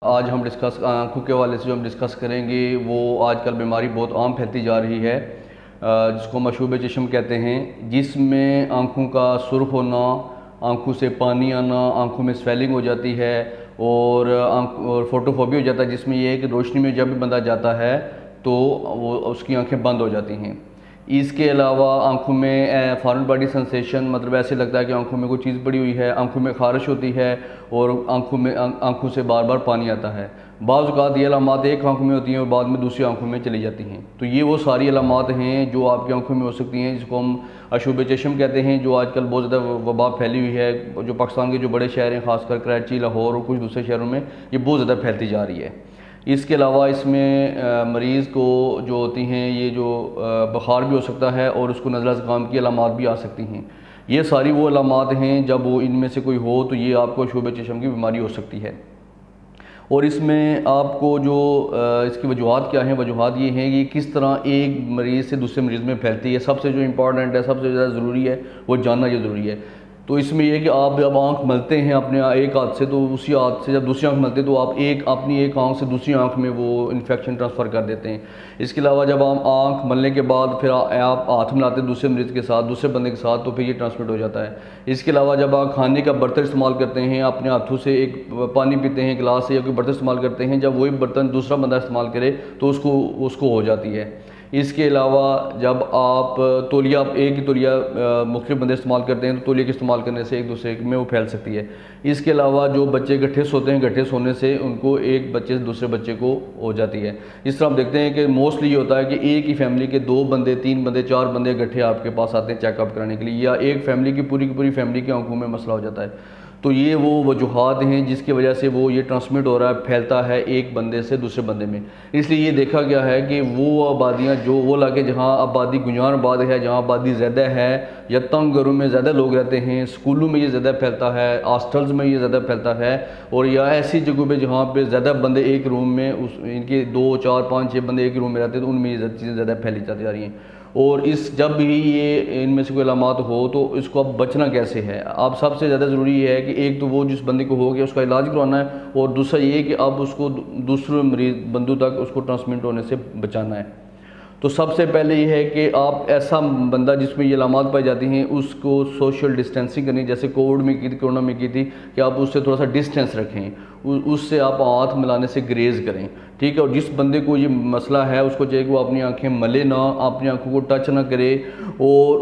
आज हम डिस्कस आँखों के हवाले से जो हम डिस्कस करेंगे वो आजकल बीमारी बहुत आम फैलती जा रही है, जिसको मशूब चश्म कहते हैं, जिसमें आँखों का सुर्ख होना, आँखों से पानी आना, आँखों में स्वेलिंग हो जाती है और फोटोफोबिया हो जाता है, जिसमें ये है कि रोशनी में जब भी बंदा जाता है तो वो उसकी आंखें बंद हो जाती हैं। इसके अलावा आंखों में फॉरेन बॉडी सेंसेशन, मतलब ऐसे लगता है कि आंखों में कोई चीज़ पड़ी हुई है, आंखों में खारिश होती है और आंखों से बार बार पानी आता है। बाज़ औक़ात ये अलामात एक आंखों में होती हैं और बाद में दूसरी आंखों में चली जाती हैं। तो ये वो सारी अलामात हैं जो आपकी आंखों में हो सकती हैं, जिसको हम अशूब चश्म कहते हैं, जो आजकल बहुत ज़्यादा वबा फैली हुई है। जो पाकिस्तान के जो बड़े शहर हैं, ख़ासकर कराची, लाहौर और कुछ दूसरे शहरों में ये बहुत ज़्यादा फैलती जा रही है। इसके अलावा इसमें मरीज़ को जो होती हैं ये जो बुखार भी हो सकता है और उसको नज़ला ज़ुकाम की अलामात भी आ सकती हैं। ये सारी वो अलामात हैं, जब वो इनमें से कोई हो तो ये आपको शोबे चश्म की बीमारी हो सकती है। और इसमें आपको जो इसकी वजूहात क्या हैं, वजूहात ये हैं कि किस तरह एक मरीज़ से दूसरे मरीज़ में फैलती है। सबसे जो इम्पॉर्टेंट है, सबसे ज़्यादा ज़रूरी है, वो जानना ये ज़रूरी है। तो इसमें यह कि आप जब आँख मलते हैं अपने एक हाथ से, तो उसी हाथ से जब दूसरी आँख मलते हैं तो आप अपनी एक आँख से दूसरी आँख में वो इन्फेक्शन ट्रांसफ़र कर देते हैं। इसके अलावा जब आप आँख मलने के बाद फिर आप हाथ मिलाते हैं दूसरे मरीज़ के साथ, दूसरे बंदे के साथ, तो फिर ये ट्रांसमिट हो जाता है। इसके अलावा जब आप खाने का बर्तन इस्तेमाल करते हैं, अपने हाथों से एक पानी पीते हैं गिलास से या कोई बर्तन इस्तेमाल करते हैं, जब वही बर्तन दूसरा बंदा इस्तेमाल करे तो उसको हो जाती है। इसके अलावा जब आप तौलिया, एक ही तौलिया मुख्तलिफ बंदे इस्तेमाल करते हैं तो तौलिया के इस्तेमाल करने से एक दूसरे में वो फैल सकती है। इसके अलावा जो बच्चे इकट्ठे सोते हैं, इकट्ठे सोने से उनको एक बच्चे से दूसरे बच्चे को हो जाती है। इस तरह हम देखते हैं कि मोस्टली ये होता है कि एक ही फैमिली के 2 बंदे, 3 बंदे, 4 बंदे इकट्ठे आपके पास आते हैं चेकअप कराने के लिए, या एक फैमिली की पूरी फैमिली की आंखों में मसला हो जाता है। तो ये वो वजूहात हैं जिसकी वजह से वो ये ट्रांसमिट हो रहा है, फैलता है एक बंदे से दूसरे बंदे में। इसलिए ये देखा गया है कि वो आबादियाँ, जो वो इलाके जहाँ आबादी गुंजान आबाद है, जहाँ आबादी ज़्यादा है या तंग घरों में ज़्यादा लोग रहते हैं, स्कूलों में ये ज़्यादा फैलता है, हॉस्टल्स में ये ज़्यादा फैलता है, और या ऐसी जगहों पे जहाँ पे ज़्यादा बंदे एक रूम में, इनके 2, 4, 5, 6 बंदे एक रूम में रहते हैं, तो उनमें ये चीज़ें ज़्यादा फैली जाती जा रही हैं। और जब भी ये इनमें से कोई अलामात हो तो इसको अब बचना कैसे है। अब सबसे ज़्यादा ज़रूरी है कि एक तो वो जिस बंदे को हो गया उसका इलाज करवाना है, और दूसरा ये कि अब उसको दूसरे मरीज बंदों तक उसको ट्रांसमिट होने से बचाना है। तो सबसे पहले ये है कि आप ऐसा बंदा जिसमें ये अलामात पाई जाती हैं उसको सोशल डिस्टेंसिंग करनी, जैसे कोविड में की थी, कोरोना में की थी, कि आप उससे थोड़ा सा डिस्टेंस रखें, उससे आप हाथ मिलाने से ग्रेज़ करें, ठीक है। और जिस बंदे को ये मसला है उसको चाहिए कि वो अपनी आंखें मले ना, अपनी आंखों को टच ना करे, और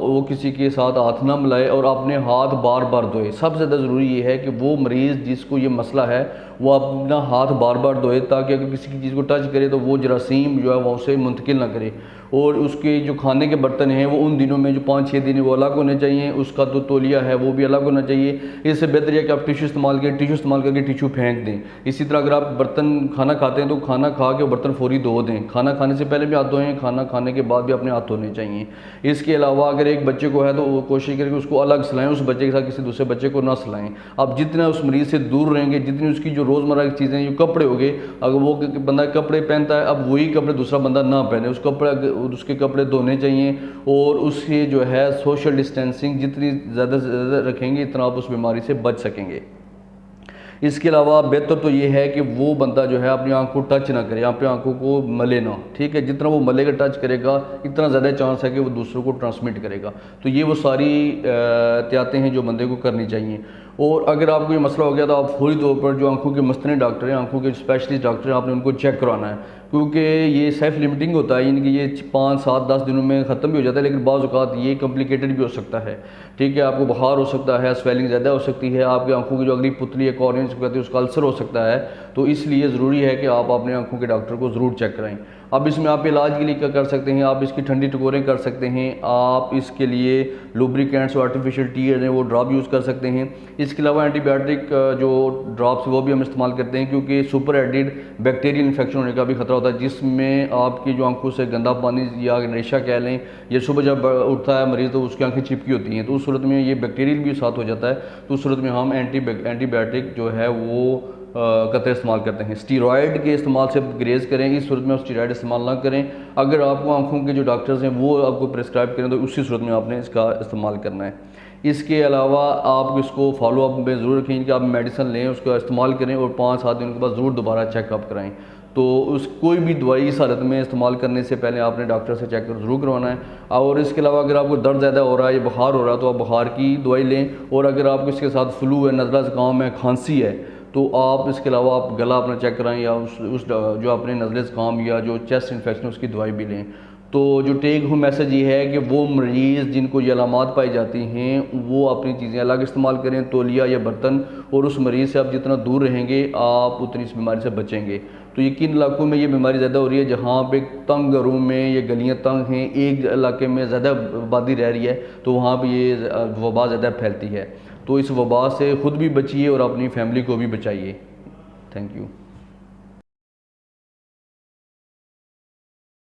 वो किसी के साथ हाथ ना मिलाए और अपने हाथ बार बार धोए। सबसे ज़्यादा ज़रूरी ये है कि वो मरीज़ जिसको ये मसला है वो अपना हाथ बार बार धोए, ताकि अगर किसी की चीज़ को टच करे तो वो जरासीम जो है वो उसे मुंतकिल ना करे। और उसके जो खाने के बर्तन हैं वो उन दिनों में जो 5-6 दिन वो अलग होने चाहिए, उसका जो तौलिया है वो भी अलग होना चाहिए। इससे बेहतर है कि आप टिश्यू इस्तेमाल करें, टिश्यू इस्तेमाल करके टिश्यू फेंक दें। इसी तरह अगर आप बर्तन खाना खाते हैं तो खाना खा के बर्तन फौरी धो दें, खाना खाने से पहले भी हाथ धोएं, खाना खाने के बाद भी अपने हाथ धोने चाहिए। इसके अलावा अगर एक बच्चे को है तो कोशिश करें कि उसको अलग सिलाएं, उस बच्चे के साथ किसी दूसरे बच्चे को ना सिलाएं। आप जितना उस मरीज़ से दूर रहेंगे, जितनी उसकी जो रोज़मर्रा की चीज़ें, जो कपड़े हो गए, अगर वो बंदा कपड़े पहनता है, अब वही कपड़े दूसरा बंदा ना पहने, उसके कपड़े धोने चाहिए। और उसकी जो है सोशल डिस्टेंसिंग जितनी ज़्यादा से ज़्यादा रखेंगे, इतना आप उस बीमारी से बच सकेंगे। इसके अलावा बेहतर तो ये है कि वो बंदा जो है अपनी आंख को टच ना करे, अपनी आंखों को मले ना, ठीक है। जितना वो मलेगा, टच करेगा, इतना ज़्यादा चांस है कि वो दूसरों को ट्रांसमिट करेगा। तो ये वो सारी एहतियातें हैं जो बंदे को करनी चाहिए। और अगर आपको ये मसला हो गया तो आप फौरी तौर पर जो आंखों के मस्तनी डॉक्टर हैं, आंखों के स्पेशलिस्ट डॉक्टर हैं, आपने उनको चेक करवाना है, क्योंकि ये सेल्फ लिमिटिंग होता है, यानी कि ये 5, 7, 10 दिनों में ख़त्म भी हो जाता है, लेकिन बाज़ औक़ात ये कॉम्प्लिकेटेड भी हो सकता है, ठीक है। आपको बुखार हो सकता है, स्वेलिंग ज़्यादा हो सकती है, आपकी आंखों की जो अगली पुतली है, कॉर्निया जिसको कहते हैं, उसका अल्सर हो सकता है। तो इसलिए ज़रूरी है कि आप अपने आंखों के डॉक्टर को ज़रूर चेक कराएं। अब इसमें आप इलाज के लिए क्या कर सकते हैं, आप इसकी ठंडी टकोरें कर सकते हैं, आप इसके लिए लुब्रिकेंट्स और आर्टिफिशियल टीयर हैं वो ड्रॉप यूज़ कर सकते हैं। इसके अलावा एंटीबायोटिक जो ड्रॉप्स वो भी हम इस्तेमाल करते हैं, क्योंकि सुपर एडिड बैक्टीरियल इन्फेक्शन होने का भी खतरा होता है, जिसमें आपकी जो आंखों से गंदा पानी या रेशा कह लें, या सुबह जब उठता है मरीज़ तो उसकी आंखें चिपकी होती हैं, तो उस सूरत में ये बैक्टीरियल भी साथ हो जाता है। तो उस सूरत में हम एंटीबायोटिक जो है वो कतरे इस्तेमाल करते हैं। स्टीरॉयड के इस्तेमाल से ग्रेज़ करें, इस सूरत में आप स्टीरॉयड इस्तेमाल ना करें। अगर आपको आंखों के जो डॉक्टर्स हैं वो आपको प्रिस्क्राइब करें तो उसी सूरत में आपने इसका इस्तेमाल करना है। इसके अलावा आप इसको फॉलोअप में ज़रूर रखें कि आप मेडिसिन लें, उसका इस्तेमाल करें और 5-7 दिन के बाद ज़रूर दोबारा चेकअप कराएं। तो उस कोई भी दवाई इस हालत में इस्तेमाल करने से पहले आपने डॉक्टर से चेकअप ज़रूर करवाना है। और इसके अलावा अगर आपको दर्द ज़्यादा हो रहा है या बुखार हो रहा है तो आप बुखार की दवाई लें, और अगर आपको इसके साथ फ्लू है, नज़ला ज़ुकाम है, खांसी है, तो आप इसके अलावा आप गला अपना चेक कराएं या उस जो आपने नज़ले ज़ुकाम या जो चेस्ट इन्फेक्शन उसकी दवाई भी लें। तो जो टेक होम मैसेज ये है कि वो मरीज़ जिनको ये अलामात पाई जाती हैं वो अपनी चीज़ें अलग इस्तेमाल करें, तौलिया या बर्तन, और उस मरीज़ से आप जितना दूर रहेंगे आप उतनी इस बीमारी से बचेंगे। तो ये किन इलाकों में ये बीमारी ज़्यादा हो रही है? जहाँ पे तंग घरों में ये गलियाँ तंग हैं, एक इलाके में ज़्यादा आबादी रह रही है, तो वहाँ पर ये वबा ज़्यादा फैलती है। तो इस वबा से ख़ुद भी बचिए और अपनी फैमिली को भी बचाइए। Thank you.